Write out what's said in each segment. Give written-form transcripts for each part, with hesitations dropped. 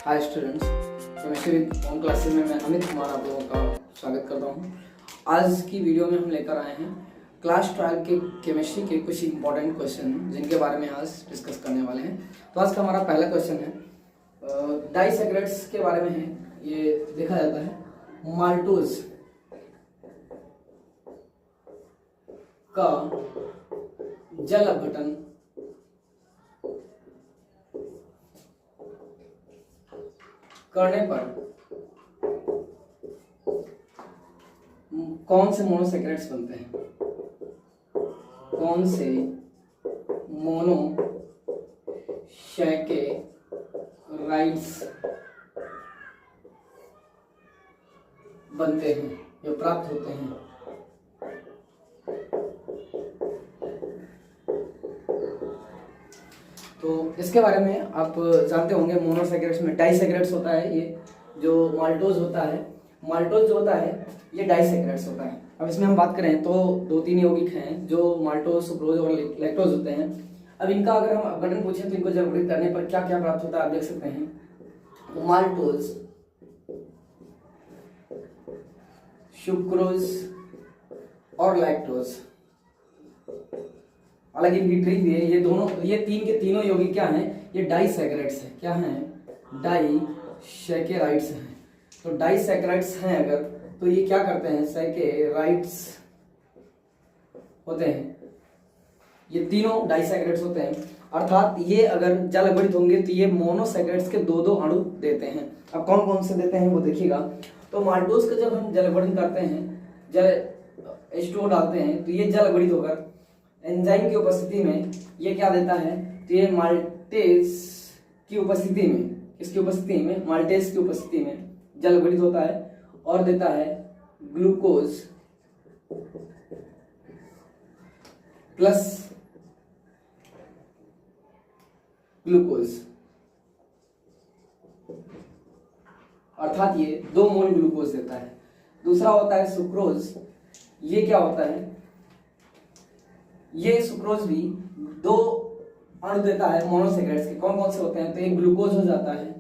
Hi students, chemistry with on classes में मैं अमित कुमार आप लोगों का स्वागत करता हूं। आज की वीडियो में हम लेकर आए हैं क्लास 12 के केमिस्ट्री के कुछ इंपॉर्टेंट क्वेश्चन जिनके बारे में आज डिस्कस करने वाले हैं। तो आज का हमारा पहला क्वेश्चन है डाइसैकराइड्स के बारे में है। ये देखा जाता है माल्टोज का जल अपघटन करने पर कौन से मोनोसैकराइड्स बनते हैं? कौन से मोनोसैकराइड्स बनते हैं या प्राप्त होते हैं? तो इसके बारे में आप जानते होंगे मोनोसैकराइड्स में डाइसैकराइड्स होता है। ये जो माल्टोज होता है, माल्टोज जो होता है ये डाइसैकराइड्स होता है। अब इसमें हम बात करें तो दो तीन यौगिक हैं जो माल्टोज, सुक्रोज और लैक्टोज होते हैं। अब इनका अगर हम अपघटन पूछें तो इनको जल अपघटित करने पर क्या क्या प्राप्त होता है आप देख सकते हैं। माल्टोज, सुक्रोज और लैक्टोज, हालांकि इनकी ट्रिक भी है। ये तीन के तीनों यौगिक क्या हैं? ये डाइसैकराइड्स हैं। क्या हैं? डाइसैकराइड्स हैं। तो डाइसैकराइड्स हैं अगर, तो ये क्या करते हैं? सैकराइड्स होते हैं। ये तीनों डाइसैकराइड्स होते हैं, अर्थात ये अगर जल अपघटित होंगे तो ये मोनोसैकराइड्स के दो दो अणु देते हैं। अब कौन कौन से देते हैं वो देखिएगा। तो माल्टोज का जब हम जल अपघटन करते हैं, जल H2O डालते हैं, तो ये जल अपघटित होकर एंजाइम की उपस्थिति में ये क्या देता है? तो ये माल्टेज की उपस्थिति में, इसकी उपस्थिति में, माल्टेज की उपस्थिति में जल अपघटित होता है और देता है ग्लूकोज प्लस ग्लूकोज, अर्थात ये 2 मोल ग्लूकोज देता है। दूसरा होता है सुक्रोज। ये क्या होता है? ये सुक्रोज भी 2 अणु देता है मोनोसैकराइड्स के। कौन कौन से होते हैं? तो एक ग्लूकोज हो जाता है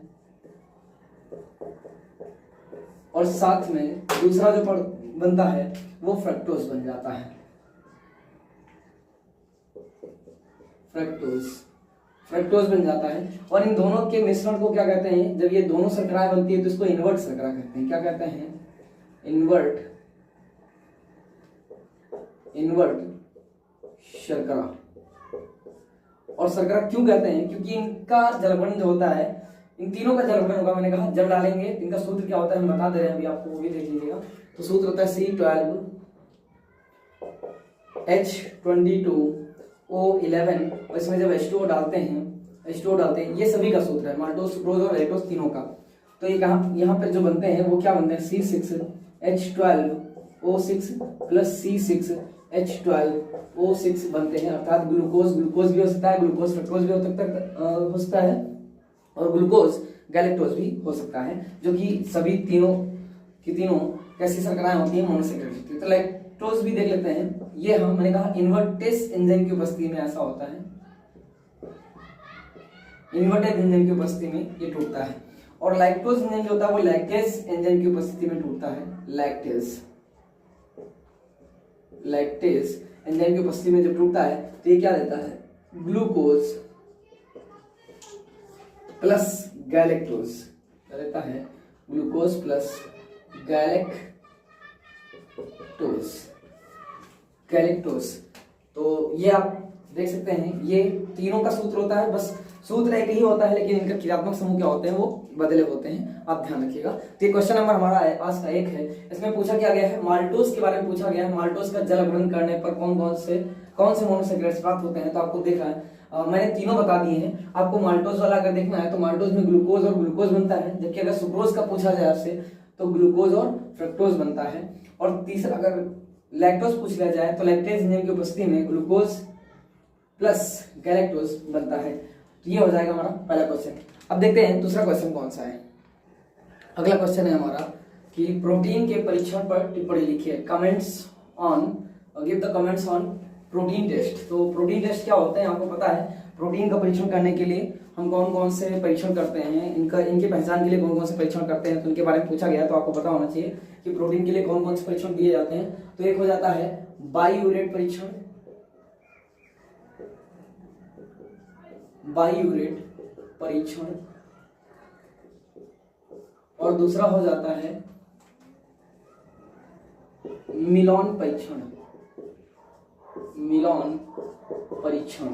और साथ में दूसरा जो बनता है वो फ्रक्टोज बन जाता है। फ्रक्टोज बन जाता है। और इन दोनों के मिश्रण को क्या कहते हैं? जब ये दोनों शर्कराएं बनती है तो इसको इन्वर्ट शर्करा कहते हैं। क्या कहते हैं? इन्वर्ट शर्करा। और शर्करा क्यों कहते हैं? क्योंकि इनका जलवण जो होता है, इन तीनों का जलवण होगा। मैंने कहा जब डालेंगे इनका सूत्र क्या होता है हम बता दे रहे हैं अभी आपको, वो भी देख लीजिएगा। तो सूत्र होता है C12H22O11। और इसमें जब H2O डालते हैं, ये सभी का सूत्र है, माल्टोज, सुक्रोज और लैक्टोज तीनों का। तो ये यहाँ पे जो बनते हैं वो क्या बनते हैं? C6H12O6 प्लस C6H12O6 बनते हैं, अर्थात ग्लूकोज भी हो सकता है, ग्लूकोज फ्रक्टोज भी हो सकता है और ग्लूकोज गैलेक्टोज भी हो सकता है, जो कि सभी तीनों की तीनों कैसी शर्कराएं होती हैं? मोनोसैकराइड होती है। तो लैक्टोज भी देख लेते हैं। ये मैंने कहा इन्वर्टेज एंजाइम की उपस्थिति में ऐसा होता है, इन्वर्टेज एंजाइम की उपस्थिति में ये टूटता है। और लैक्टोज एंजाइम जो होता है वो लैक्टेज एंजाइम की उपस्थिति में टूटता है। लैक्टेज एंजाइम की उपस्थिति में जब टूटता है तो ये क्या देता है? ग्लूकोज प्लस गैलेक्टोज देता है। Glucose plus galactose. तो ये आप देख सकते हैं, ये तीनों का सूत्र होता है। बस सूत्र एक ही होता है, लेकिन इनका क्रियात्मक समूह क्या होते हैं वो बदले होते हैं, आप ध्यान रखिएगा। तो ये क्वेश्चन नंबर हमारा आज का 1 है। इसमें पूछा क्या गया है? माल्टोज के बारे में पूछा गया है। माल्टोज का जल अपघटन करने पर कौन से मोनोसैकराइड्स प्राप्त होते हैं? तो आपको देखा है, मैंने तीनों बता दिए हैं। आपको माल्टोज वाला अगर देखना है तो माल्टोज में ग्लूकोज और ग्लूकोज बनता है, जबकि अगर सुक्रोज का पूछा जाए आपसे तो ग्लूकोज और फ्रक्टोज बनता है। और तीसरा अगर लैक्टोज पूछ लिया जाए तो लैक्टेज एंजाइम की उपस्थिति में ग्लूकोज प्लस गैलेक्टोज बनता है। तो ये हो जाएगा हमारा पहला क्वेश्चन। अब देखते हैं दूसरा क्वेश्चन कौन सा है। अगला क्वेश्चन है हमारा कि प्रोटीन के परीक्षण पर टिप्पणी लिखिए। Give the comments on protein test. तो प्रोटीन टेस्ट क्या होते हैं आपको पता है। प्रोटीन का परीक्षण करने के लिए हम कौन कौन से परीक्षण करते हैं, इनकी पहचान के लिए कौन कौन से परीक्षण करते हैं, तो उनके बारे में पूछा गया है। तो आपको पता होना चाहिए कि प्रोटीन के लिए कौन कौन से परीक्षण दिए जाते हैं। तो एक हो जाता है बाईयूरेट परीक्षण, बाईयूरेट परीक्षण, और दूसरा हो जाता है मिलान परीक्षण, मिलान परीक्षण,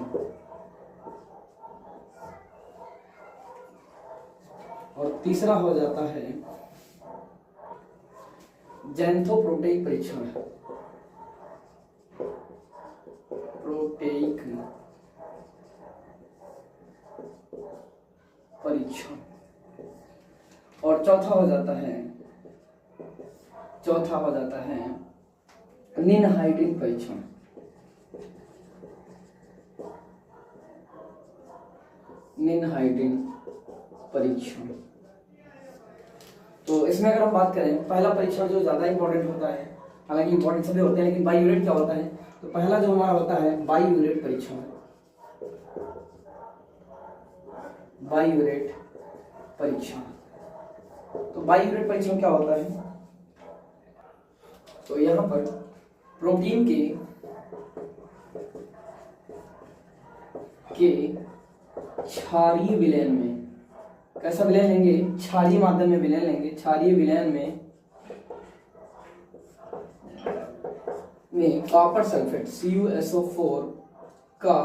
और तीसरा हो जाता है जैंथोप्रोटेइक परीक्षण, प्रोटेइक परीक्षण, और चौथा हो जाता है निनहाइडिन परीक्षण, निनहाइडिन परीक्षण। तो इसमें अगर हम बात करें, पहला परीक्षण जो ज्यादा इंपॉर्टेंट होता है, हालांकि इंपॉर्टेंट सभी होते हैं, लेकिन बाईयूरेट क्या होता है, तो पहला जो हमारा होता है बाईयूरेट परीक्षण, बाईयूरेट परीक्षण। तो बाईयूरेट परीक्षण क्या होता है, तो यहां पर प्रोटीन के क्षारीय विलयन में, कैसा विलयन लेंगे, क्षारीय माध्यम में विलयन लेंगे, क्षारीय विलयन में कॉपर सल्फेट CuSO4 का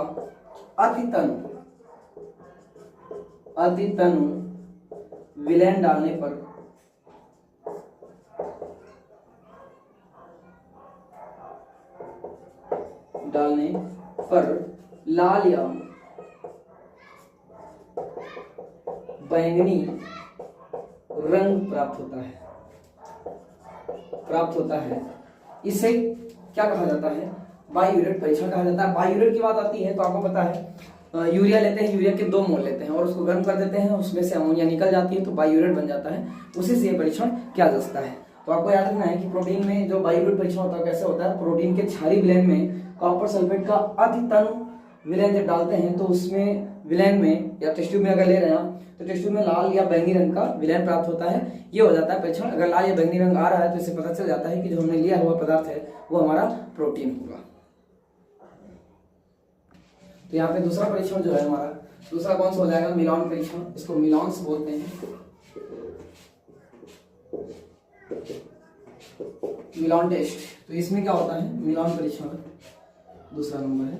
अतितनु विलयन डालने पर लाल या बैंगनी रंग प्राप्त होता है। इसे क्या कहा जाता है, बाईयूरेट परीक्षण कहा जाता है। बाईयूरेट की बात आती है तो आपको पता है यूरिया लेते हैं, यूरिया के 2 मोल लेते हैं और उसको गर्म कर देते हैं, उसमें से अमोनिया निकल जाती है तो बाईयूरेट बन जाता है, उसी से ये परीक्षण किया जा सकता है। तो आपको याद रखना है कि प्रोटीन में जो बाईयूरेट परीक्षण होता है कैसे होता है, प्रोटीन के क्षारीय विलयन में कॉपर सल्फेट का अतितनु विलयन जब डालते हैं तो उसमें विलयन में या टेस्ट ट्यूब में अगर ले रहे हैं तो टेस्ट ट्यूब में लाल या बैंगनी रंग का विलयन प्राप्त होता है, ये हो जाता है परीक्षण। अगर लाल या बैंगनी रंग आ रहा है तो इससे पता चल जाता है कि जो हमने लिया हुआ पदार्थ है वो हमारा प्रोटीन होगा। तो यहाँ पे दूसरा परीक्षण जो है हमारा, दूसरा कौन सा हो जाएगा, मिलान परीक्षण, इसको मिलान्स बोलते हैं, मिलान टेस्ट। तो इसमें क्या होता है, मिलान परीक्षण दूसरा नंबर है,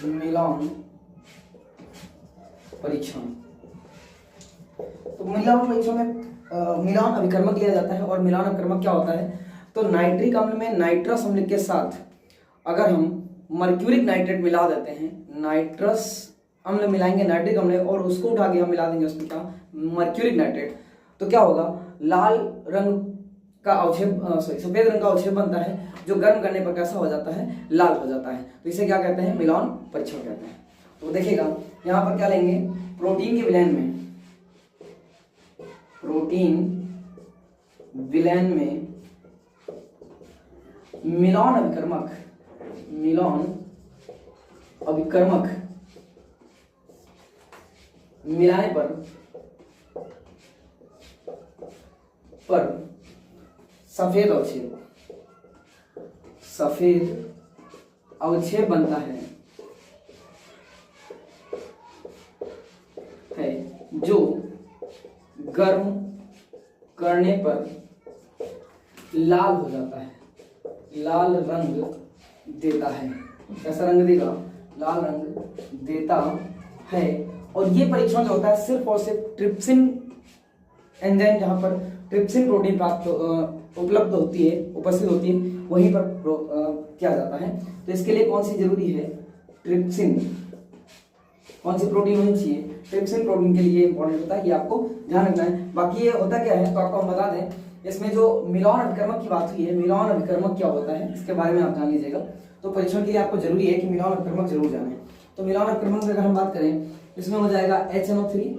मिलान परीक्षण। तो मिलान परीक्षण में मिलान अभिकर्मक लिया जाता है, और मिलान अभिकर्मक क्या होता है, तो नाइट्रिक अम्ल में नाइट्रस अम्ल के साथ अगर हम मर्क्यूरिक नाइट्रेट मिला देते हैं, नाइट्रस अम्ल मिलाएंगे नाइट्रिक अम्ल और उसको उठा के हम मिला देंगे उसमें क्या, मर्क्यूरिक नाइट्रेट, तो क्या होगा, लाल रंग का अवक्षेप, सफेद रंग का अवक्षेप बनता है जो गर्म करने पर कैसा हो जाता है, लाल हो जाता है। तो इसे क्या कहते हैं, मिलान परीक्षण कहते हैं। तो देखिएगा यहाँ पर क्या लेंगे, प्रोटीन के विलयन में, प्रोटीन विलयन में मिलान अभिकर्मक, मिलान अभिकर्मक मिलाने पर सफेद अवक्षेप बनता है जो गर्म करने पर लाल हो जाता है, लाल रंग देता है। कैसा रंग देगा, लाल रंग देता है। और ये परीक्षण जो होता है सिर्फ और सिर्फ ट्रिप्सिन एंजाइम, जहां पर ट्रिप्सिन प्रोटीन प्राप्त उपलब्ध होती है, उपस्थित होती है, वहीं पर किया जाता है। तो इसके लिए कौन सी जरूरी है, ट्रिप्सिन, कौन सी प्रोटीन होनी चाहिए, ट्रिप्सिन प्रोटीन के लिए इंपॉर्टेंट होता है, ये आपको ध्यान रखना है। बाकी ये होता क्या है तो आपको हम बता दें, इसमें जो मिलान अभिकर्मक की बात हुई है, मिलान अभिकर्मक क्या होता है इसके बारे में आप जान लीजिएगा। तो परीक्षण के लिए आपको जरूरी है कि मिलान अभिकर्मक जरूर जाने। तो मिलान अभिकर्मक में अगर हम बात करें, इसमें हो जाएगा HNO3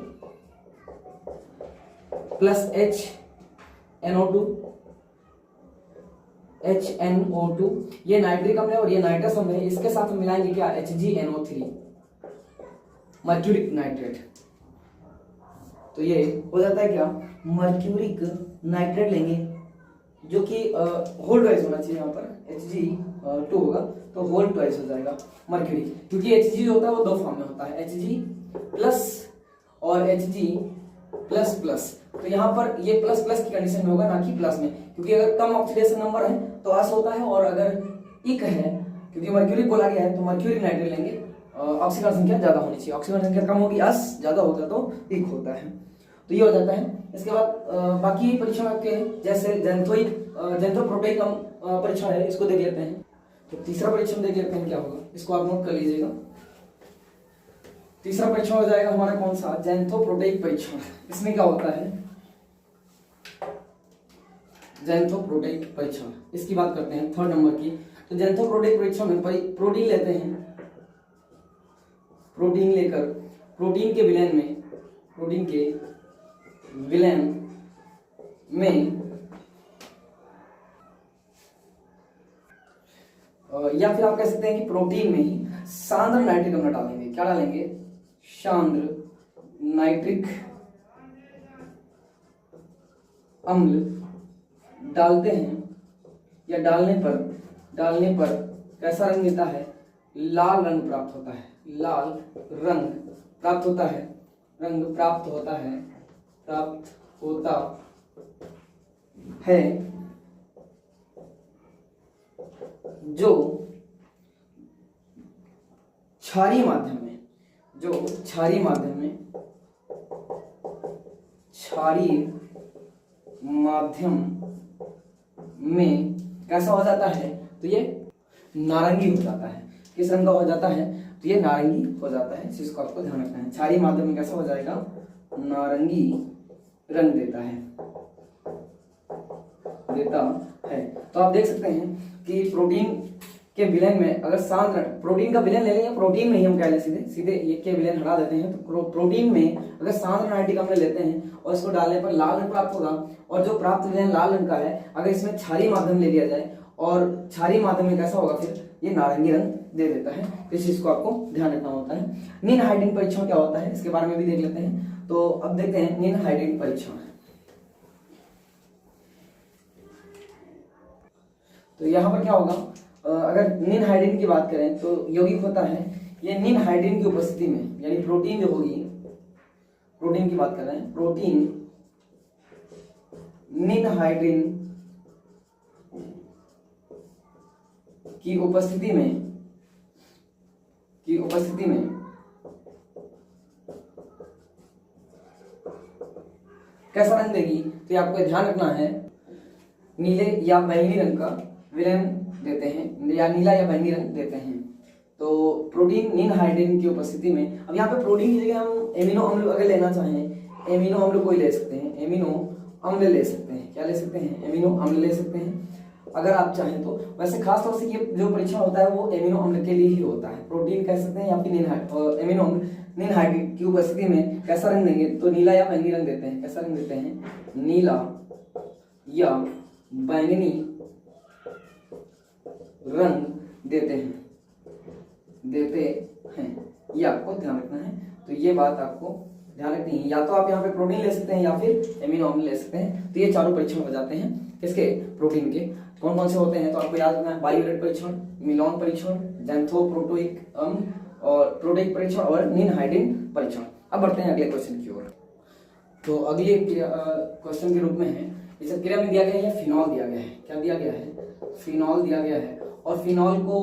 प्लस HNO2 HNO2, ये नाइट्रिक अम्ल है और ये नाइट्रस अम्ल है, इसके साथ हम मिलाएंगे क्या, HgNO3, मर्क्यूरिक नाइट्रेट। तो ये हो जाता है क्या, मर्क्यूरिक नाइट्रेट लेंगे, जो कि होल ट्वाइस होना चाहिए, यहाँ पर Hg2 होगा तो होल ट्वाइस हो जाएगा मर्क्यूरी, क्योंकि Hg जो होता है वो दो फॉर्म में होता है, Hg प्लस और Hg प्लस प्लस। तो यहाँ पर ये प्लस प्लस की कंडीशन में होगा, ना कि प्लस में, क्योंकि अगर कम ऑक्सीडेशन नंबर है तो अस होता है, और अगर इक है, क्योंकि मर्क्यूरी बोला गया है, तो मर्क्यूरिक नाइट्रेट लेंगे, ऑक्सीजन संख्या ज्यादा होनी चाहिए, ऑक्सीजन संख्या कम होगी, अस ज्यादा होगा तो इक होता है। तो ये हो जाता है। इसके बाद बाकी परीक्षण आपके जैसे जेंथोप्रोटेइक परीक्षण है, इसको देख लेते हैं। तो तीसरा परीक्षण देख लेते हैं क्या होगा, इसको आप नोट कर लीजिएगा। तीसरा परीक्षण हो जाएगा हमारा कौन सा, जेंथोप्रोटेइक परीक्षण। इसमें क्या होता है, जेंथोप्रोटेइक परीक्षण, इसकी बात करते हैं 3rd नंबर की। तो जेंथोप्रोटेइक परीक्षण में प्रोटीन लेते हैं, प्रोटीन लेकर प्रोटीन के विलयन में या फिर आप कह सकते हैं कि प्रोटीन में ही सांद्र नाइट्रिक अम्ल डालेंगे। क्या डालेंगे, सांद्र नाइट्रिक अम्ल डालते हैं, या डालने पर कैसा रंग मिलता है, लाल रंग प्राप्त होता है, लाल रंग प्राप्त होता है, जो क्षारीय माध्यम में कैसा हो जाता है, तो ये नारंगी हो जाता है। किस रंग का हो जाता है, तो ये नारंगी हो जाता है, इसको आपको ध्यान रखना है। क्षारीय माध्यम में कैसा हो जाएगा, नारंगी रंग देता है। तो आप देख सकते हैं कि प्रोटीन के विलयन में अगर सांद्र प्रोटीन का विलयन ले लें, प्रोटीन में ही हम कह लें सीधे ये के विलयन हटा देते हैं, तो प्रोटीन में अगर सांद्र नाइट्रिक अम्ल लेते हैं और इसको डालने पर लाल रंग प्राप्त होगा, और जो प्राप्त विलयन लाल रंग का है, अगर इसमें क्षारीय माध्यम ले लिया जाए और क्षारीय माध्यम में कैसा होगा, फिर ये नारंगी रंग दे देता है। इस चीज को आपको ध्यान रखना होता है। निन हाइड्रिन परीक्षण क्या होता है, इसके बारे में भी देख लेते हैं। तो अब देखते हैं निन हाइड्रिन परीक्षण। तो यहाँ पर क्या होगा, अगर निन हाइड्रिन की बात करें तो यौगिक होता है, ये निन हाइड्रिन की उपस्थिति में, यानी प्रोटीन जो होगी, प्रोटीन की बात कर रहे हैं, प्रोटीन निन हाइड्रिन की उपस्थिति में कैसा रंग देगी, तो आपको ध्यान रखना है, नीले या बैंगनी रंग का विलयन देते हैं, या नीला या बैंगनी रंग देते हैं। तो प्रोटीन निन हाइड्रिन की उपस्थिति में, अब यहाँ पे प्रोटीन की जगह हम एमिनो अम्ल अगर लेना चाहें, एमिनो अम्ल कोई ले सकते हैं, एमिनो अम्ल ले सकते हैं। क्या ले सकते हैं, एमिनो अम्ल ले सकते हैं अगर आप चाहें तो। वैसे खास तौर से ये जो परीक्षण होता है वो एमिनो अम्ल के लिए ही होता है, प्रोटीन कह सकते हैं या फिर एमिनो अम्ल निन हाइड्रिन की उपस्थिति में कैसा रंग देंगे, तो नीला या बैंगनी रंग देते हैं। कैसा रंग देते हैं, नीला या बैंगनी रंग देते हैं, ये आपको ध्यान रखना है। तो ये बात आपको ध्यान रखनी है, या तो आप यहाँ पे प्रोटीन ले सकते हैं या फिर एमिनो अम्ल ले सकते हैं। तो ये चारों परीक्षण हो जाते हैं किसके, प्रोटीन के। कौन कौन से होते हैं, तो आपको याद रखना है, बायोरेट परीक्षण, मिलॉन परीक्षण, जेंथोप्रोटोइक अम्ल और प्रोटेइक परीक्षण और निन हाइड्रिन परीक्षण। अब बढ़ते हैं अगले क्वेश्चन की ओर। तो अगले क्वेश्चन के रूप में है, इसे क्रिया में दिया गया है या फिनॉल दिया गया है। क्या दिया गया है, फिनॉल दिया गया है, और फिनॉल को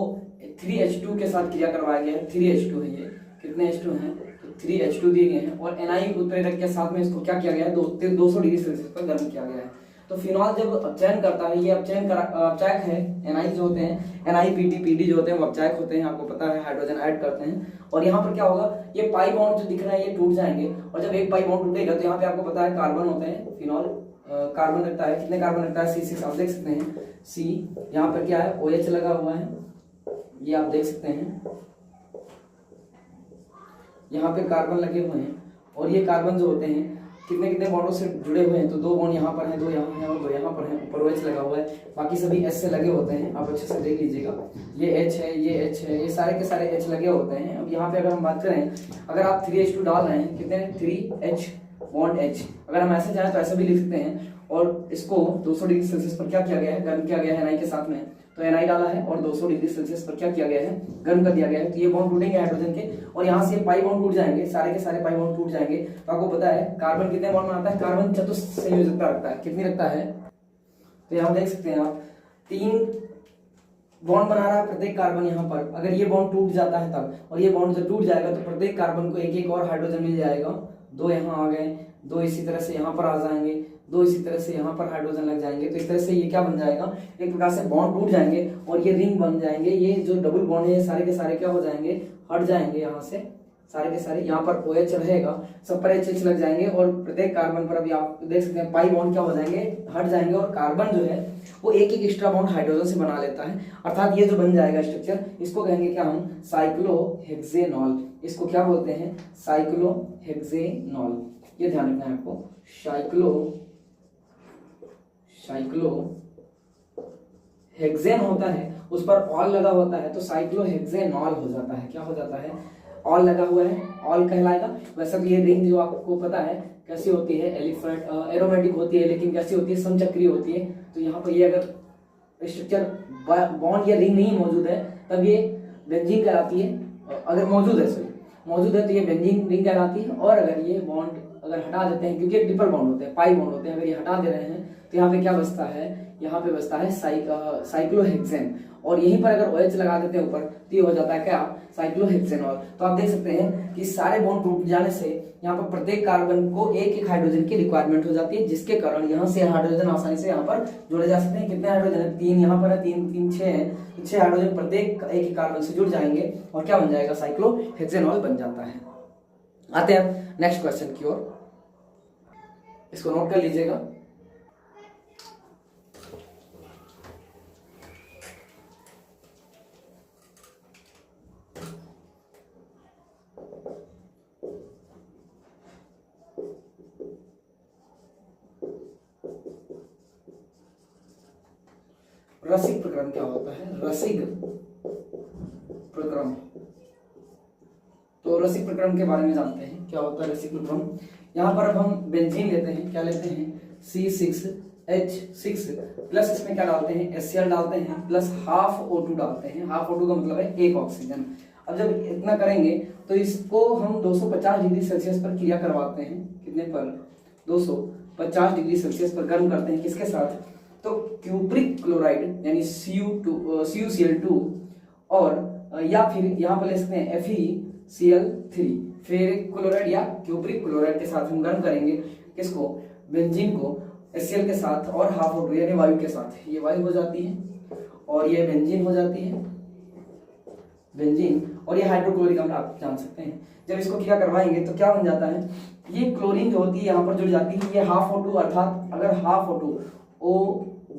3H2 के साथ क्रिया करवाया गया है। 3H2 है, ये कितने H2 हैं, तो 3H2 दिए गए हैं, और NI उत्प्रेरक के साथ में इसको क्या किया गया है, 200 डिग्री सेल्सियस पर गर्म किया गया है। तो फिनॉल जब अपचयन करता है, ये अपचायक है, NI जो होते हैं, NIPT PD जो होते हैं वो अपचायक होते हैं, आपको पता है, हाइड्रोजन ऐड करते हैं। और यहाँ पर क्या होगा, ये पाई बॉन्ड जो दिख रहा है ये टूट जाएंगे, और जब एक पाई बॉन्ड टूटेगा तो यहाँ पे आपको पता है कार्बन होते हैं, फिनॉल कार्बन रखता है, कितने कार्बन रखता है, C6 आप देख सकते हैं, C यहाँ पर क्या है, OH लगा हुआ है, ये आप देख सकते हैं, यहाँ पे कार्बन लगे हुए हैं, और ये कार्बन जो होते हैं कितने कितने बॉन्डों से जुड़े हुए हैं, तो 2 बॉन्ड यहाँ पर हैं, 2 यहाँ हैं और 2 यहाँ पर हैं, ऊपर OH लगा हुआ है, बाकी सभी H से लगे होते हैं। आप अच्छे से देख लीजिएगा, ये H है, ये H है, ये सारे के सारे H लगे होते हैं। अब यहाँ पे अगर हम बात करें, अगर आप 3H2 डाल रहे हैं, कितने 3H बॉन्ड H, अगर हम ऐसे चाहें तो ऐसे भी लिख सकते हैं। और इसको 200 डिग्री सेल्सियस पर क्या किया गया है, गर्म किया गया है Na के साथ में, तो Na डाला है और 200 डिग्री सेल्सियस पर क्या किया गया है, गर्म कर दिया गया है। तो ये बॉन्ड टूटेंगे हाइड्रोजन के और यहाँ से पाई बॉन्ड टूट जाएंगे, सारे के सारे पाई बॉन्ड टूट जाएंगे। तो आपको पता है कार्बन कितने बॉन्ड बनाता है, कार्बन चतुस्संयोजकता रखता है, कितनी रखता है, तो यहाँ देख सकते हैं आप 3 बॉन्ड बना रहा है प्रत्येक कार्बन यहाँ पर। अगर ये बॉन्ड टूट जाता है तब, और ये बॉन्ड जब टूट जाएगा तो प्रत्येक कार्बन को एक एक और हाइड्रोजन मिल जाएगा। 2 यहाँ आ गए, 2 इसी तरह से यहाँ पर आ जाएंगे, 2 इसी तरह से यहाँ पर हाइड्रोजन लग जाएंगे। तो इस तरह से ये क्या बन जाएगा, एक प्रकार से बॉन्ड टूट जाएंगे और ये रिंग बन जाएंगे। ये जो डबल बॉन्ड है सारे के सारे क्या हो जाएंगे, हट जाएंगे यहाँ से, सारे के सारे। यहाँ पर OH रहेगा, सब पर HH लग जाएंगे और प्रत्येक कार्बन पर अभी आप देख सकते हैं पाई बॉन्ड क्या हो जाएंगे, हट जाएंगे और कार्बन जो है वो एक एक एक्स्ट्रा बॉन्ड हाइड्रोजन से बना लेता है। अर्थात ये जो बन जाएगा स्ट्रक्चर, इसको कहेंगे क्या हम, साइक्लोहेक्सेनॉल। इसको क्या बोलते हैं, साइक्लोहेक्सेनॉल। ये ध्यान रखना है आपको, साइक्लोहेक्सेन होता है, उस पर ऑल लगा होता है तो साइक्लोहेक्सेनॉल हो जाता है। क्या हो जाता है, ऑल लगा हुआ है, ऑल कहलाएगा। वैसे भी ये रिंग जो आपको पता है कैसी होती है, एरोमेटिक होती है, लेकिन कैसी होती है, समचक्रीय होती है। तो यहाँ पर ये अगर स्ट्रक्चर बॉन्ड या रिंग नहीं मौजूद है तब ये बेंजीन कहलाती है। अगर मौजूद है तो ये बेंजीन रिंग कहलाती है। और अगर ये बॉन्ड अगर हटा देते हैं, क्योंकि ट्रिपल बॉन्ड होते हैं, पाई बॉन्ड होते हैं, अगर ये हटा दे रहे हैं तो यहाँ पे क्या बचता है, यहाँ पे बचता है साइक्लोहेक्सेन। और यहीं पर अगर OH लगा देते हैं ऊपर तो ये हो जाता है क्या, साइक्लोहेक्सेनॉल। तो आप देख सकते हैं कि सारे बॉन्ड टूट जाने से यहाँ पर प्रत्येक कार्बन को एक एक हाइड्रोजन की रिक्वायरमेंट हो जाती है, जिसके कारण यहाँ से हाइड्रोजन आसानी से यहाँ पर जोड़े जा सकते हैं। कितने हाइड्रोजन है, 3 यहाँ पर है, 3 3 6 है, 6 हाइड्रोजन प्रत्येक एक एक कार्बन से जुड़ जाएंगे और क्या बन जाएगा, साइक्लोहेक्सेनॉल बन जाता है। आते हैं नेक्स्ट क्वेश्चन की ओर, इसको नोट कर लीजिएगा। रसिक प्रक्रम क्या होता है, रसिक प्रक्रम। तो रसिक प्रक्रम के बारे में जानते हैं, क्या होता है रसिक प्रक्रम। यहाँ पर अब हम बेंजीन लेते हैं, क्या लेते हैं, C6H6 प्लस इसमें क्या डालते हैं, HCl डालते हैं, प्लस हाफ O2 डालते हैं। हाफ O2 का मतलब है 1 ऑक्सीजन। अब जब इतना करेंगे तो इसको हम 250 डिग्री सेल्सियस पर क्रिया करवाते हैं, कितने पर, 250 डिग्री सेल्सियस पर गर्म करते हैं, किसके साथ, तो क्यूप्रिक क्लोराइड यानी CuCl2 और या फिर यहाँ पर ले सकते हैं FeCl3 फेरिक क्लोराइड या क्यूप्रिक क्लोराइड के साथ हम गर्म करेंगे किसको, बेंजीन को HCl के साथ और हाफ O2 यानी वायु के साथ। ये वायु हो जाती है और ये बेंजीन हो जाती है, बेंजीन, और ये हाइड्रोक्लोरिक अम्ल आप जान सकते हैं। जब इसको क्या करवाएंगे तो क्या बन जाता है, ये क्लोरीन जो होती है यहाँ पर जुड़ जाती है, ये हाफ O2 अर्थात अगर half O2 O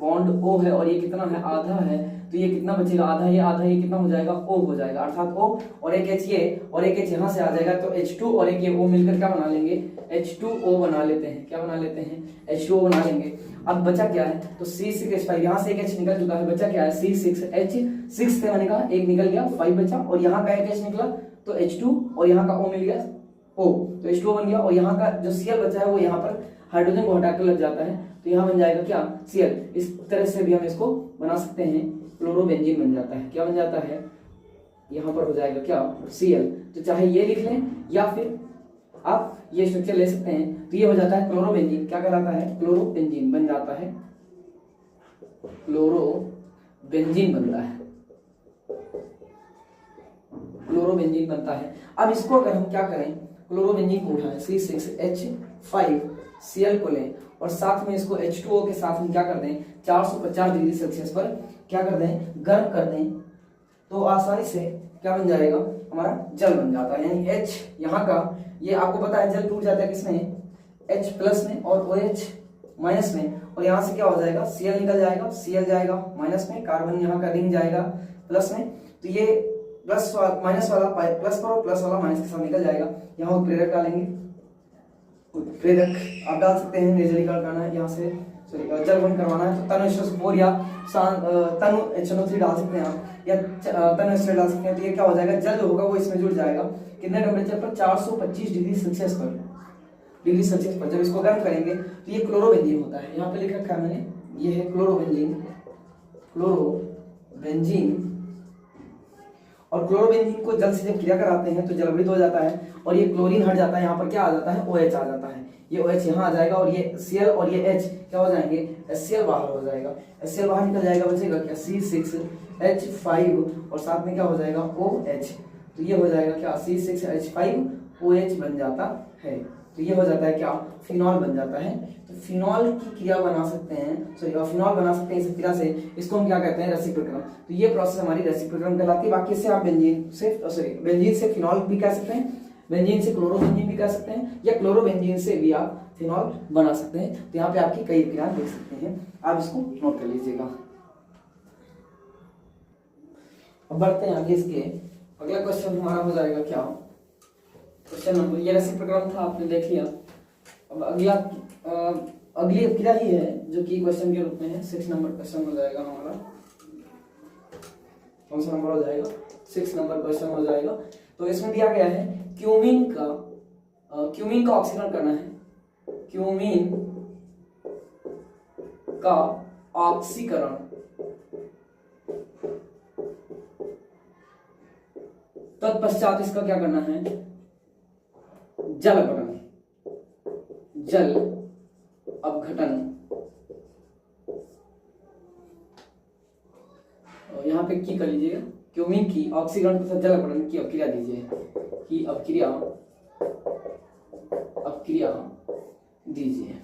bond O है और ये कितना है, आधा है, तो ये कितना बचेगा, आधा, ये कितना हो जाएगा, O हो जाएगा, अर्थात O और एक H ये और एक H यहाँ से आ जाएगा, तो H2 और एक ये O मिलकर क्या बना लेंगे, H2O बना लेते हैं। क्या बना लेते हैं, H2O बना लेंगे। अब बचा क्या है, तो C6H5, यहाँ से एक H निकल चुका है, बचा क्या है, C6H6 से मैंने एक निकल गया, 5 बचा, और यहाँ का एक H निकला तो H2 और यहाँ का O मिल गया, O, तो H2O बन गया। और यहाँ का जो Cl बचा है वो यहाँ पर हाइड्रोजन को हटाकर लग जाता है, तो यहाँ बन जाएगा क्या, Cl। इस तरह से भी हम इसको बना सकते हैं, क्लोरोबेंजीन बन जाता है। क्या बन जाता है, यहाँ पर हो जाएगा क्या, Cl। तो चाहे ये लिख लें या फिर आप ये स्ट्रक्चर ले सकते हैं, तो ये हो जाता है क्लोरोबेंजीन। क्या कहलाता है, क्लोरोबेंजीन बन जाता है, क्लोरोबेंजीन बनता है, क्लोरोबेंजीन बनता है। अब इसको अगर हम क्या करें, क्लोरोबेंजीन को उठाएं, C6H5Cl को लें और साथ में इसको H2O के साथ हम क्या कर दें, 450 डिग्री सेल्सियस पर क्या कर दें, गर्म कर दें, तो आसानी से क्या बन जाएगा, हमारा जल बन जाता है। यानी H यहाँ का, ये आपको पता है जल टूट जाता है किसमें, H प्लस में और OH माइनस में, और यहाँ से क्या हो जाएगा, Cl निकल जाएगा, Cl जाएगा माइनस में, कार्बन यहाँ का रिंग जाएगा प्लस में, तो ये प्लस माइनस वाला प्लस पर और प्लस वाला माइनस के साथ निकल जाएगा। यहाँ प्रेरक डालेंगे, उत्प्रेरक आप डाल सकते हैं, निर्जलीकरण करना है यहाँ से, सॉरी जलवहन करवाना है तो तनु H2SO4 या तनु HNO3 डाल सकते हैं आप, या तनु H2 डाल सकते हैं। तो ये क्या हो जाएगा, जल जो होगा वो इसमें जुड़ जाएगा। कितने टेम्परेचर पर, 425 डिग्री सेल्सियस पर जब इसको गर्म करेंगे तो ये क्लोरोबेंजीन होता है। यहाँ पे लिख रखा है मैंने, ये है क्लोरोबेंजीन। और क्लोरोबेंजीन को जल से जब क्रिया कराते हैं तो जलवृत हो जाता है और ये क्लोरीन हट जाता है, यहाँ पर क्या आ जाता है, OH आ जाता है। ये OH यहाँ आ जाएगा और ये Cl और ये H क्या हो जाएंगे, HCl बाहर हो जाएगा। HCl बाहर निकल जाएगा, बचेगा क्या, C6H5 और साथ में क्या हो जाएगा, OH। तो ये हो जाएगा क्या, C6H5OH बन जाता है। तो ये हो जाता है क्या, फिनॉल बन जाता है। तो फिनॉल की क्रिया बना सकते हैं, फिनॉल बना सकते हैं इस क्रिया से, इसको हम क्या कहते हैं, रेसिप्रोक्रम। तो ये प्रोसेस हमारी रेसिप्रोक्रम कहलाती है। बाकी से आप बेंजीन से फिनॉल भी कह सकते हैं, बेंजीन से क्लोरोबेंजीन भी कह सकते हैं, या क्लोरोबेंजीन से भी आप फिनॉल बना सकते हैं। तो यहाँ पे आपकी कई क्रिया देख सकते हैं, आप इसको नोट कर लीजिएगा। अब बढ़ते हैं आगे, इसके अगला क्वेश्चन हमारा हो जाएगा क्या, क्वेश्चन नंबर, ये रेसिप्रोक्रम था आपने देख लिया। अब अगली क्रिया ही है जो कि क्वेश्चन के रूप में है। 6 नंबर क्वेश्चन हो जाएगा हमारा, कौन सा नंबर हो जाएगा, 6 नंबर क्वेश्चन हो जाएगा। तो इसमें दिया गया है क्यूमीन का ऑक्सीकरण करना है, क्यूमीन का ऑक्सीकरण तत्पश्चात इसका क्या करना है, जल अपघटन। यहाँ पे की कर लीजिएगा, क्यूमीन की ऑक्सीकरण तथा जल अपघटन की अपक्रिया दीजिए, की अपक्रिया दीजिए।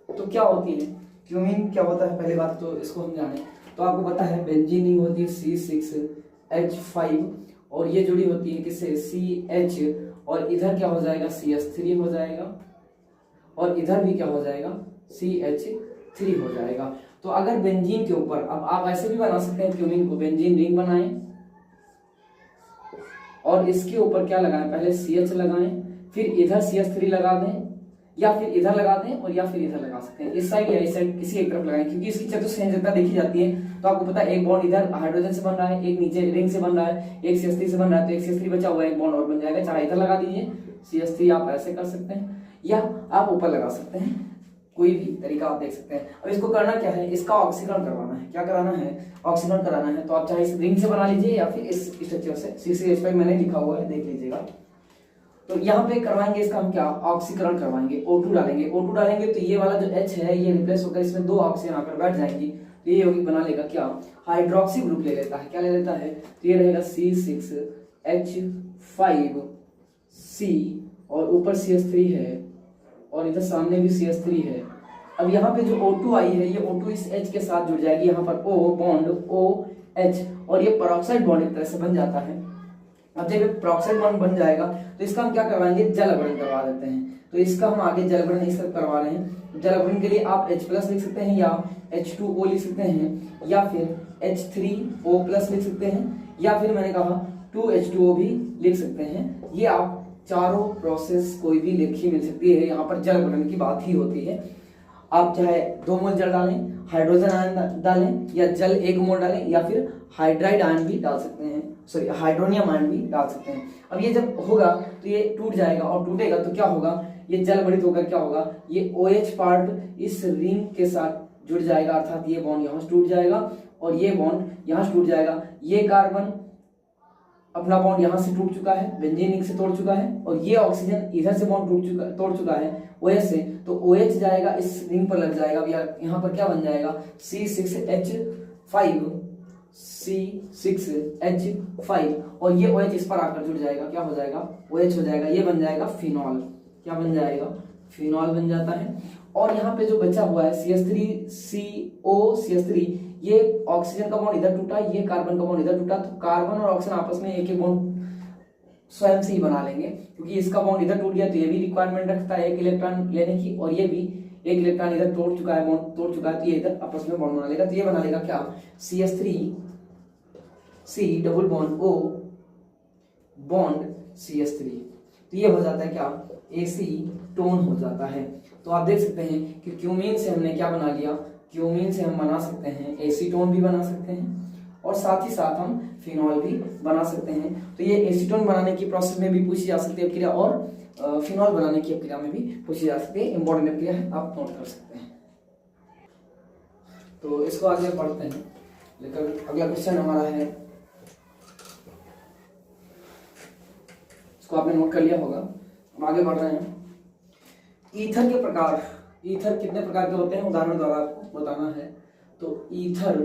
तो क्या होती है क्यूमीन, क्या होता है, पहली बात तो इसको हम जाने। तो आपको पता है बेंजीन रिंग होती है C6H5 और ये जुड़ी होती है किससे, CH, और इधर क्या हो जाएगा, CH3 हो जाएगा, और इधर भी क्या हो जाएगा, CH3 हो जाएगा। तो अगर बेंजीन के ऊपर, अब आप ऐसे भी बना सकते हैं, क्यूमीन को बेंजीन रिंग बनाएं और इसके ऊपर क्या लगाएं, पहले CH लगाएं, फिर इधर CH3 लगा दें, या फिर इधर लगा दें, और या फिर इधर लगा सकते हैं, इस साइड या इस साइड किसी एक तरफ लगाएं, क्योंकि इसकी चतुस्संयोजकता देखी जाती है। तो आपको पता है एक बॉन्ड इधर हाइड्रोजन से बन रहा है, एक नीचे रिंग से बन रहा है, एक CH3 से बन रहा है, तो एक CH3 बचा हुआ है, एक बॉन्ड और बन जाएगा। चाहे इधर लगा दीजिए CH3, आप ऐसे कर सकते हैं, या आप ऊपर लगा सकते हैं, कोई भी तरीका आप देख सकते हैं। अब इसको करना क्या है, इसका ऑक्सीकरण करवाना है। क्या कराना है, ऑक्सीकरण कराना है। तो आप चाहे इस रिंग से बना लीजिए या फिर इस स्ट्रक्चर से, C6H5 मैंने लिखा हुआ है, देख लीजिएगा। तो यहाँ पे करवाएंगे इसका हम क्या, ऑक्सीकरण करवाएंगे, O2 डालेंगे। O2 डालेंगे तो ये वाला जो H है ये रिप्लेस होकर इसमें 2 ऑक्सीजन आकर बैठ जाएंगी, तो ये यौगिक बना लेगा क्या, हाइड्रोक्सी ग्रुप ले लेता है। क्या ले लेता है, तो ये रहेगा C6H5C और ऊपर CH3 है और इधर सामने भी CH3 है। अब यहाँ पे जो O2 आई है, ये O2 इस H के साथ जुड़ जाएगी, यहाँ पर O बॉन्ड OH और ये पेरोक्साइड बॉन्ड एक तरह से बन जाता है। अब जब ये पेरोक्साइड बॉन्ड बन जाएगा तो इसका हम क्या करवाएंगे, जल अपघटन करवा देते हैं। तो इसका हम आगे जल अपघटन इस तरह करवा रहे हैं। जल अपघटन के लिए आप H+ लिख सकते हैं, या H2O लिख सकते हैं, या फिर H3O+ लिख सकते हैं, या फिर मैंने कहा 2H2O भी लिख सकते हैं। ये आप चारों प्रोसेस कोई भी लिखी मिल सकती है, यहाँ पर जल अपघटन की बात ही होती है। आप चाहे 2 मोल जल डालें, हाइड्रोजन आयन डालें, या जल 1 मोल डालें, या फिर हाइड्राइड आयन भी डाल सकते हैं, सॉरी हाइड्रोनियम आयन भी डाल सकते हैं। अब ये जब होगा तो ये टूट जाएगा, और टूटेगा तो क्या होगा, ये जल बढ़ित होकर क्या होगा, ये OH पार्ट इस रिंग के साथ जुड़ जाएगा, अर्थात ये बॉन्ड यहाँ से टूट जाएगा और ये बॉन्ड यहाँ से टूट जाएगा। ये कार्बन अपना बॉन्ड यहाँ से टूट चुका है, बेंजीन रिंग से तोड़ चुका है, और ये ऑक्सीजन इधर से बॉन्ड तोड़ चुका है OH से, तो OH जाएगा इस रिंग पर लग जाएगा। यहाँ पर क्या बन जाएगा, C6H5 और ये OH इस पर आकर जुड़ जाएगा, क्या हो जाएगा, OH हो जाएगा, ये बन जाएगा फिनॉल। क्या बन जाएगा, फिनॉल बन जाता है। और यहाँ पे जो बचा हुआ है CH3CO ये ऑक्सीजन का बॉन्ड इधर टूटा, ये कार्बन का बॉन्ड इधर टूटा, तो कार्बन और ऑक्सीजन आपस में एक बॉन्ड स्वयं से ही बना लेंगे, क्योंकि इसका बॉन्ड इधर टूट गया तो ये भी रिक्वायरमेंट रखता है 1 इलेक्ट्रॉन लेने की, और ये भी 1 इलेक्ट्रॉन इधर तोड़ चुका है, बॉन्ड तोड़ चुका है, तो ये इधर आपस में बॉन्ड बना लेगा। तो ये बना लेगा क्या, CH3C double bond O bond CH3। तो तो ये हो जाता है क्या, एसीटोन हो जाता है। तो आप देख सकते हैं कि क्यूमीन से हमने क्या बना लिया, क्यूमीन से हम बना सकते हैं एसीटोन भी बना सकते हैं और साथ ही साथ हम फिनॉल भी बना सकते हैं। तो ये एसीटोन बनाने की प्रोसेस में भी पूछी जा सकती है क्रिया और फिनॉल बनाने की क्रिया में भी पूछी जा सकती है। इंपॉर्टेंट क्रिया है, आप नोट कर सकते हैं। तो इसको आगे पढ़ते हैं, लेकिन अगला क्वेश्चन हमारा है, इसको आपने नोट कर लिया होगा। हम आगे बढ़ रहे हैं। ईथर के प्रकार, ईथर कितने प्रकार के होते हैं उदाहरण द्वारा आपको बताना है। तो ईथर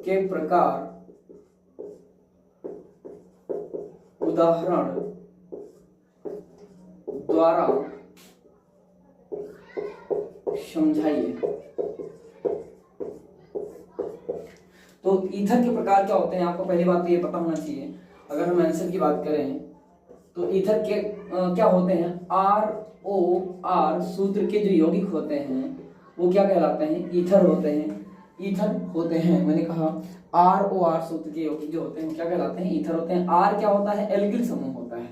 के प्रकार उदाहरण द्वारा समझाइए। तो ईथर के प्रकार क्या होते हैं, आपको पहली बात तो ये पता होना चाहिए। अगर हम आंसर की बात करें तो ईथर के क्या होते हैं, ROR सूत्र के जो यौगिक होते हैं वो क्या कहलाते हैं, ईथर होते हैं। ईथर होते हैं, मैंने कहा ROR सूत्र के यौगिक जो होते हैं क्या कहलाते हैं, ईथर होते हैं। R क्या होता है, एल्किल समूह होता है,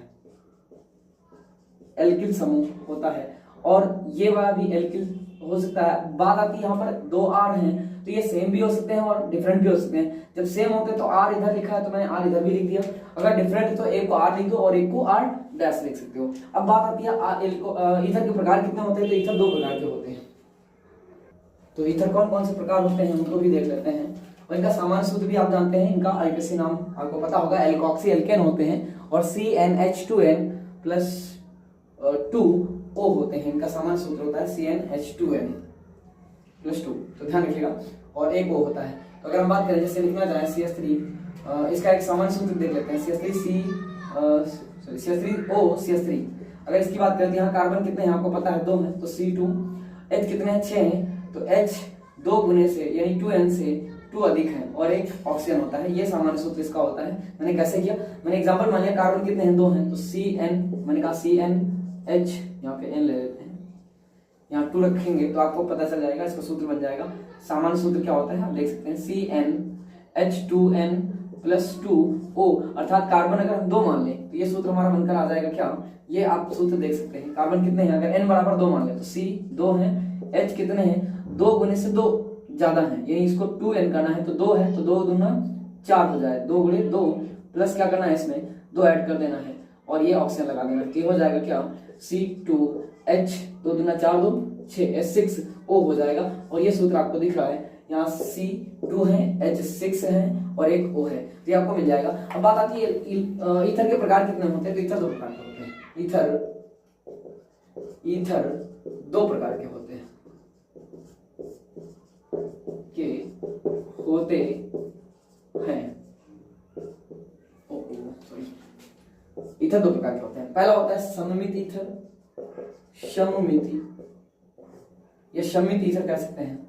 एल्किल समूह होता है। और ये वाला भी एल्किल हो सकता है। बात आती है यहाँ पर 2 R हैं तो ये सेम भी हो सकते हैं और डिफरेंट भी हो सकते हैं। जब सेम होते हैं तो R इधर लिखा है तो मैंने R इधर भी लिख दिया। अगर डिफरेंट है तो एक को R लिख दो और एक को R डैश लिख सकते हो। अब बात आती है ईथर के प्रकार कितने होते हैं, तो ईथर 2 प्रकार के होते हैं। तो ईथर कौन कौन से प्रकार होते हैं उनको भी देख लेते हैं। और इनका सामान्य सूत्र भी आप जानते हैं, इनका आईपीसी नाम आपको पता होगा, एल्कोक्सी एल्केन होते हैं और CnH2n प्लस 2O होते हैं। इनका सामान्य सूत्र होता है CnH2n प्लस 2, तो ध्यान रखिएगा। और एक O होता है। तो अगर हम बात करें जैसे लिखना चाहें CH3, इसका एक सामान्य सूत्र देख लेते हैं, CH3O अगर इसकी बात करें तो यहाँ कार्बन कितने हैं आपको पता है, 2 हैं, तो C2H कितने हैं, 6 हैं, तो H 2 गुने से यानी 2n से 2 अधिक है और एक ऑक्सीजन होता है। ये सामान्य सूत्र इसका होता है। मैंने कैसे किया, मैंने एग्जांपल मान लिया कार्बन कितने हैं, 2 हैं, तो CN, मैंने कहा CnH, यहाँ पे N ले लेते हैं, यहाँ 2 रखेंगे तो आपको पता चल जाएगा, इसका सूत्र बन जाएगा। सामान्य सूत्र क्या होता है आप देख सकते हैं, CnH2n प्लस 2O, अर्थात कार्बन अगर हम 2 मान लें तो ये सूत्र हमारा बनकर आ जाएगा क्या, ये आप सूत्र देख सकते हैं। कार्बन कितने हैं, अगर N बराबर 2 मान लें तो C 2 है, H कितने हैं, 2 गुने से 2 ज्यादा है, यानी इसको 2n करना है तो 2 है, तो 2 दूना 4 हो जाए, 2 गुणे 2 प्लस क्या करना है, इसमें 2 ऐड कर देना है और ये ऑक्सीजन लगा देना, तो हो जाएगा क्या, C2H 2 दूना 4 2 6 H6O हो जाएगा। और ये सूत्र आपको दिख रहा है, यहाँ C2 है, H6 है और एक O है, तो ये आपको मिल जाएगा। अब बात आती है ईथर के प्रकार कितने होते हैं, तो ईथर 2 प्रकार के होते हैं। ईथर 2 प्रकार के होते हैं, ईथर 2 प्रकार के होते हैं। पहला होता है सममित ईथर, सममिति या सम्मित ईथर कह सकते हैं,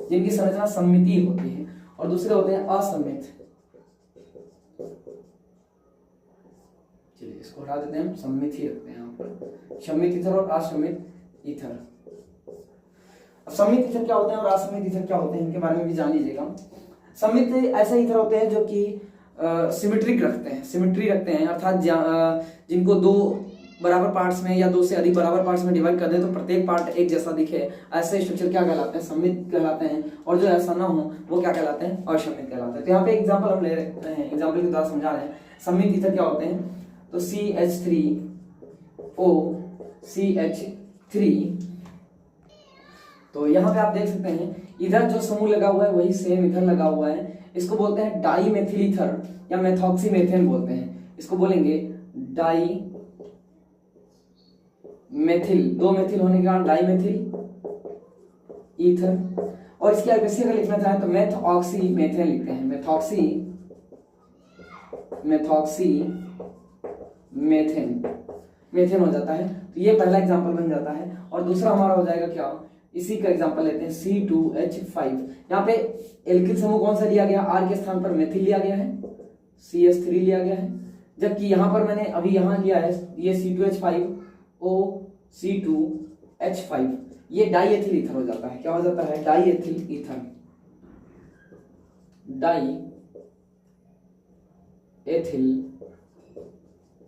जिनकी संरचना सममितीय होती है, और दूसरे होते हैं असम्मित। चलिए इसको हटा देते हैं, हम सम्मित ही रखते हैं यहाँ पर, सम्मित ईथर और असम्मित ईथर। अब सम्मित ईथर क्या होते हैं और असम्मित ईथर क्या होते हैं, इनके बारे में भी जान लीजिएगा। सम्मित ऐसे ईथर होते हैं जो कि सिमेट्रिक रखते हैं, सिमेट्री रखते हैं, अर्थात जिनको 2 बराबर पार्ट्स में या 2 से अधिक बराबर पार्ट्स में डिवाइड कर दे तो प्रत्येक पार्ट एक जैसा दिखे, ऐसे स्ट्रक्चर क्या कहलाते हैं, सम्मित कहलाते हैं। और जो ऐसा ना हो वो क्या कहलाते हैं, असम्मित कहलाते हैं। तो यहाँ पे एग्जांपल हम ले रहे हैं, एग्जांपल के द्वारा समझा रहे हैं। सम्मित ईथर क्या होते हैं, तो CH3O CH3, तो यहाँ पे आप देख सकते हैं इधर जो समूह लगा हुआ है वही सेम इधर लगा हुआ है। इसको बोलते हैं डाई मेथिल ईथर या मेथॉक्सीमेथेन बोलते हैं, इसको बोलेंगे डाई मेथिल, 2 मेथिल होने के कारण डाई मेथिल ईथर। और इसकी आईपीसी अगर लिखना चाहें तो मेथॉक्सीमेथेन लिखते हैं, मेथेन हो जाता है। तो ये पहला एग्जांपल बन जाता है। और दूसरा हमारा हो जाएगा क्या, इसी का एग्जांपल लेते हैं C2H5। यहाँ पे एल्किल समूह कौन सा लिया गया, R के स्थान पर मेथिल लिया गया है, CH3 लिया गया है, जबकि यहाँ पर मैंने अभी यहाँ लिया है ये C2H5O C2H5, ये डाई एथिल ईथर हो जाता है। क्या हो जाता है, die ethyl ether, die ethyl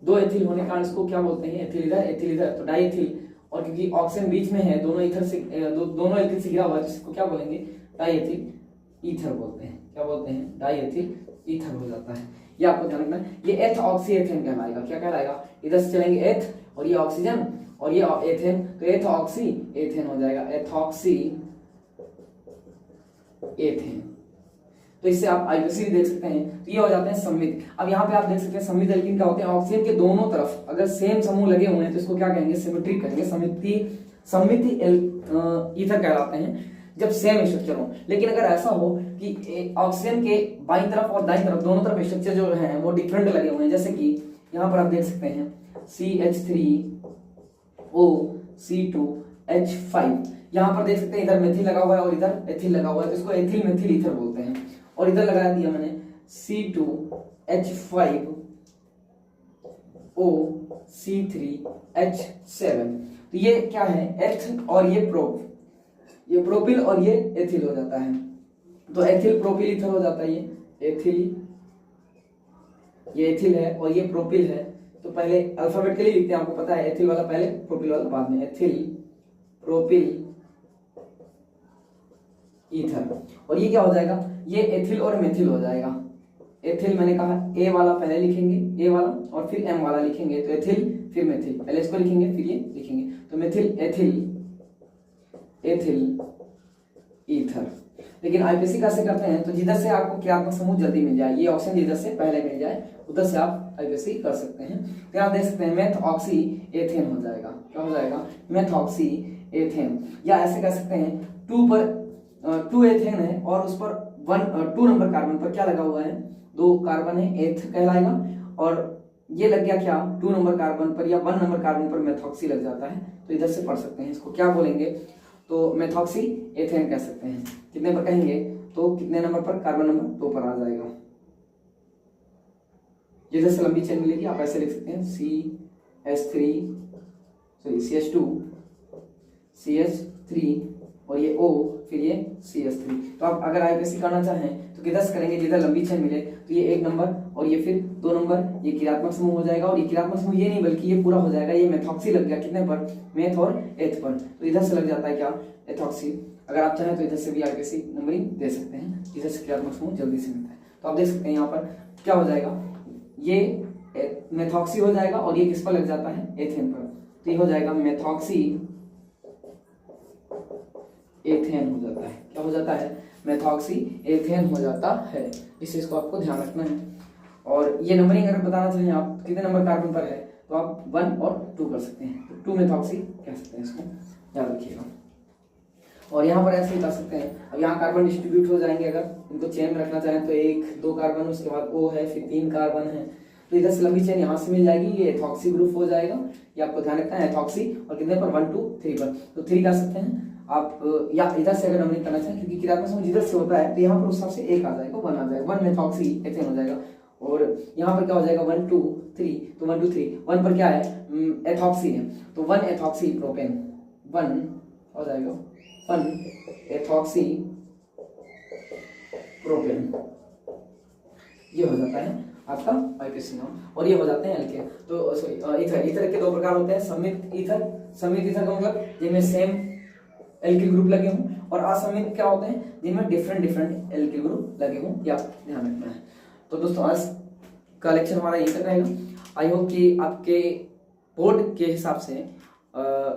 दो एथिल होने के कारण इसको क्या बोलते हैं, एथिल इधर तो डाई एथिल, और क्योंकि ऑक्सीजन बीच में है, दोनों ईथर से दोनों एथिल से घिरा हुआ है, इसको क्या बोलेंगे, डाई एथिल ईथर बोलते हैं। क्या बोलते हैं, डाई एथिल ईथर हो जाता है। ये आपको ध्यान रखना है। ये एथ ऑक्सी एथेन कहलाएगा। क्या कहलाएगा, इधर से चलेंगे एथ और ये ऑक्सीजन और ये एथेन, तो एथ ऑक्सी एथेन हो जाएगा, एथॉक्सी एथेन। तो इससे आप आईपीसी भी देख सकते हैं। तो ये हो जाते हैं सममित। अब यहाँ पे आप देख सकते हैं सममित एल्कीन क्या होते हैं, ऑक्सीजन के दोनों तरफ अगर सेम समूह लगे हुए हैं तो इसको क्या कहेंगे, सिमेट्रिक कहेंगे, सममिति ईथर कहलाते हैं जब सेम स्ट्रक्चर हो। लेकिन अगर ऐसा हो कि ऑक्सीजन के बाईं तरफ और दाईं तरफ दोनों तरफ स्ट्रक्चर जो है वो डिफरेंट लगे हुए हैं, जैसे कि यहाँ पर आप देख सकते हैं CH3OC2H5, यहाँ पर देख सकते हैं इधर मेथिल लगा हुआ है और इधर एथिल लगा हुआ है, तो इसको एथिल मेथिल ईथर बोलते हैं। और इधर लगा दिया मैंने C2H5OC3H7, तो ये क्या है, एथ और ये प्रोपिल और ये एथिल हो जाता है। तो एथिल प्रोपिल ईथर हो जाता है। ये एथिल है और ये प्रोपिल है। तो पहले अल्फाबेटिकली लिखते हैं, आपको पता है एथिल वाला पहले प्रोपिल वाला बाद में, एथिल प्रोपिल ईथर। और ये क्या हो जाएगा, ये एथिल और मेथिल हो जाएगा। एथिल मैंने कहा ए वाला पहले लिखेंगे, ए वाला और फिर एम वाला लिखेंगे, तो एथिल फिर मेथिल, पहले इसको लिखेंगे फिर ये लिखेंगे, तो मेथिल एथिल ईथर। लेकिन आईपीसी कैसे करते हैं, तो जिधर से आपको क्रियात्मक समूह जल्दी मिल जाए, ये ऑप्शन जिधर से पहले मिल जाए उधर से आप आईपीसी कर सकते हैं। तो आप देख सकते हैं मेथऑक्सी एथेन हो जाएगा। क्या हो जाएगा, मेथऑक्सी एथेन। या ऐसे कह सकते हैं 2 एथेन है और उस पर 2 नंबर कार्बन पर क्या लगा हुआ है, 2 कार्बन है, एथ कहलाएगा। और ये लग गया क्या, 2 नंबर कार्बन पर या 1 नंबर कार्बन पर मेथॉक्सी लग जाता है, तो इधर से पढ़ सकते हैं। इसको क्या बोलेंगे, तो मेथॉक्सी एथेन कह सकते हैं। कितने पर कहेंगे, तो कितने नंबर पर, कार्बन नंबर 2 पर आ जाएगा। जिधर से लंबी चेन मिलेगी आप ऐसे लिख सकते हैं CH2 CH3 और ये O फिर ये CH3। तो आप अगर आईपीसी करना चाहें तो किधर से करेंगे, जिधर लंबी चेन मिले, तो ये 1 नंबर और ये फिर 2 नंबर, ये क्रियात्मक समूह हो जाएगा। और ये क्रियात्मक समूह ये नहीं बल्कि ये पूरा हो जाएगा, ये मेथॉक्सी लग गया कितने पर, मेथ और एथ पर, तो इधर से लग जाता है क्या, एथॉक्सी। अगर आप चाहें तो इधर से भी आईपीसी नंबरिंग दे सकते हैं, इधर से क्रियात्मक समूह जल्दी से मिलता है। तो आप देख सकते हैं यहाँ पर क्या हो जाएगा, ये मेथॉक्सी हो जाएगा और ये किस पर लग जाता है, एथेन पर, तो ये हो जाएगा मेथॉक्सी एथेन हो जाता है। क्या हो जाता है, मेथॉक्सी एथेन हो जाता है। इस चीज को आपको ध्यान रखना है। और ये नंबरिंग अगर बताना चाहें आप कितने नंबर कार्बन पर है, तो आप 1 और 2 कर सकते हैं, तो 2 मेथॉक्सी कह सकते हैं, इसको याद रखिएगा। और यहाँ पर ऐसे ही कर सकते हैं। अब यहाँ कार्बन डिस्ट्रीब्यूट हो जाएंगे, अगर इनको चेन में रखना चाहें तो 1-2 कार्बन, उसके बाद O है, फिर 3 कार्बन है, तो इधर से लंबी चेन यहाँ से मिल जाएगी, ये एथॉक्सी ग्रुप हो जाएगा। ये आपको ध्यान रखना है, एथॉक्सी, और कितने पर, 1, 2, 3 पर, तो 3 कर सकते हैं आप। या इधर से अगर नंबरिंग करना चाहें, क्योंकि क्रियात्मक समूह जिधर से होता है तो यहाँ पर उस हिसाब से 1 आ जाएगा, 1 आ जाएगा, 1 मेथॉक्सी एथेन हो जाएगा। और यहाँ पर क्या हो जाएगा, 1, 2, 3, तो 1, 2, 3, 1 पर क्या है, एथॉक्सी है, तो 1 एथॉक्सी प्रोपेन, 1 हो जाएगा 1 एथॉक्सी प्रोपेन, ये हो जाता है आपका आईपीसी नाम। और ये हो जाते हैं एल्केन। तो ईथर के 2 प्रकार होते हैं, सममित ईथर का मतलब जिनमें सेम एल्किल ग्रुप लगे हों, और असममित क्या होते हैं, जिनमें डिफरेंट एल्किल ग्रुप लगे हों, या ध्यान रखना है। तो दोस्तों आज का लेक्चर हमारा यही तक रहेगा। आई होप कि आपके बोर्ड के हिसाब से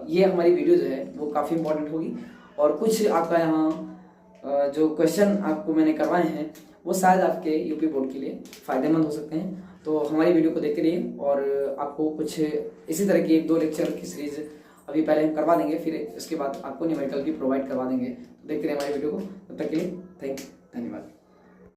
ये हमारी वीडियो जो है वो काफ़ी इंपॉर्टेंट होगी, और कुछ आपका यहाँ जो क्वेश्चन आपको मैंने करवाए हैं वो शायद आपके यूपी बोर्ड के लिए फ़ायदेमंद हो सकते हैं। तो हमारी वीडियो को देखते रहिए, और आपको कुछ इसी तरह की 1-2 लेक्चर की सीरीज अभी पहले हम करवा देंगे, फिर इसके बाद आपको न्यूमेरिकल भी प्रोवाइड करवा देंगे। तो देखते रहिए हमारी वीडियो को, तब तक के लिए थैंक यू।